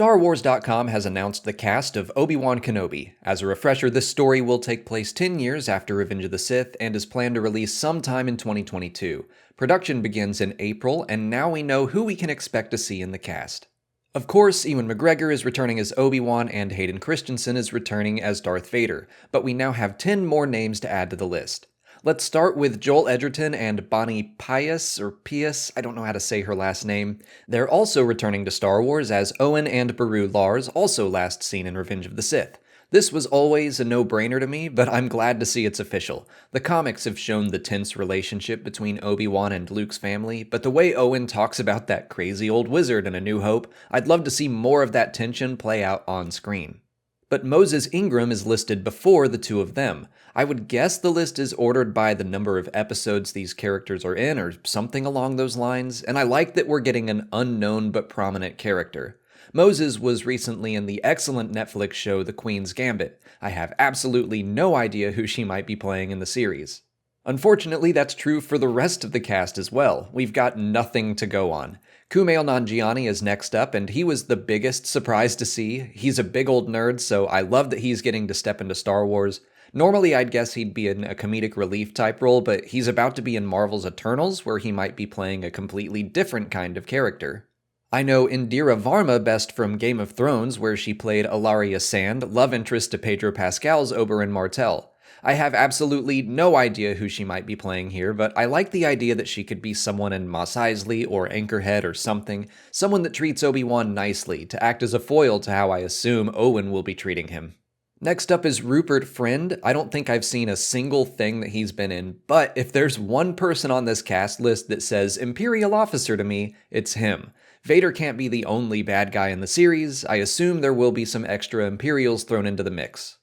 StarWars.com has announced the cast of Obi-Wan Kenobi. As a refresher, this story will take place 10 years after Revenge of the Sith and is planned to release sometime in 2022. Production begins in April, and now we know who we can expect to see in the cast. Of course, Ewan McGregor is returning as Obi-Wan and Hayden Christensen is returning as Darth Vader, but we now have 10 more names to add to the list. Let's start with Joel Edgerton and Bonnie Pius, I don't know how to say her last name. They're also returning to Star Wars as Owen and Beru Lars, also last seen in Revenge of the Sith. This was always a no-brainer to me, but I'm glad to see it's official. The comics have shown the tense relationship between Obi-Wan and Luke's family, but the way Owen talks about that crazy old wizard in A New Hope, I'd love to see more of that tension play out on screen. But Moses Ingram is listed before the two of them. I would guess the list is ordered by the number of episodes these characters are in, or something along those lines, and I like that we're getting an unknown but prominent character. Moses was recently in the excellent Netflix show The Queen's Gambit. I have absolutely no idea who she might be playing in the series. Unfortunately, that's true for the rest of the cast as well. We've got nothing to go on. Kumail Non-Gianni is next up, and he was the biggest surprise to see. He's a big old nerd, so I love that he's getting to step into Star Wars. Normally, I'd guess he'd be in a comedic relief type role, but he's about to be in Marvel's Eternals, where he might be playing a completely different kind of character. I know Indira Varma best from Game of Thrones, where she played Ilaria Sand, love interest to Pedro Pascal's Oberyn Martell. I have absolutely no idea who she might be playing here, but I like the idea that she could be someone in Mos Eisley or Anchorhead or something, someone that treats Obi-Wan nicely, to act as a foil to how I assume Owen will be treating him. Next up is Rupert Friend. I don't think I've seen a single thing that he's been in, but if there's one person on this cast list that says Imperial Officer to me, it's him. Vader can't be the only bad guy in the series. I assume there will be some extra Imperials thrown into the mix.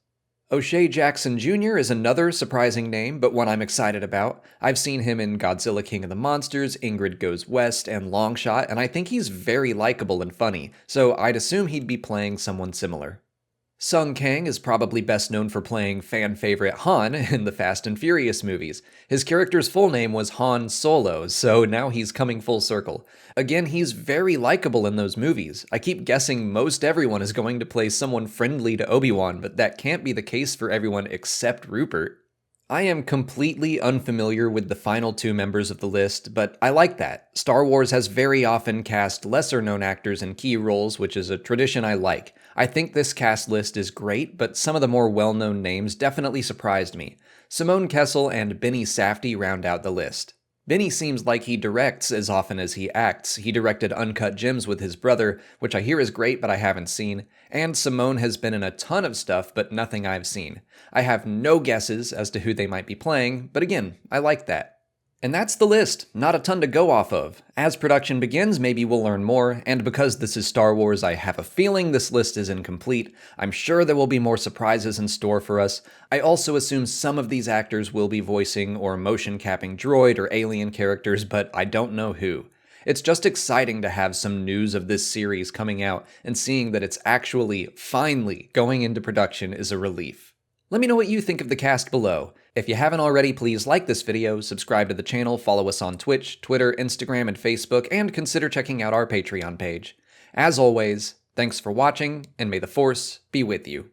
O'Shea Jackson Jr. is another surprising name, but one I'm excited about. I've seen him in Godzilla King of the Monsters, Ingrid Goes West, and Longshot, and I think he's very likable and funny, so I'd assume he'd be playing someone similar. Sung Kang is probably best known for playing fan favorite Han in the Fast and Furious movies. His character's full name was Han Solo, so now he's coming full circle. Again, he's very likable in those movies. I keep guessing most everyone is going to play someone friendly to Obi-Wan, but that can't be the case for everyone except Rupert. I am completely unfamiliar with the final two members of the list, but I like that. Star Wars has very often cast lesser-known actors in key roles, which is a tradition I like. I think this cast list is great, but some of the more well-known names definitely surprised me. Simone Kessel and Benny Safdie round out the list. Benny seems like he directs as often as he acts. He directed Uncut Gems with his brother, which I hear is great but I haven't seen, and Simone has been in a ton of stuff but nothing I've seen. I have no guesses as to who they might be playing, but again, I like that. And that's the list, not a ton to go off of. As production begins, maybe we'll learn more, and because this is Star Wars, I have a feeling this list is incomplete. I'm sure there will be more surprises in store for us. I also assume some of these actors will be voicing or motion capping droid or alien characters, but I don't know who. It's just exciting to have some news of this series coming out, and seeing that it's actually, finally, going into production is a relief. Let me know what you think of the cast below. If you haven't already, please like this video, subscribe to the channel, follow us on Twitch, Twitter, Instagram, and Facebook, and consider checking out our Patreon page. As always, thanks for watching, and may the Force be with you.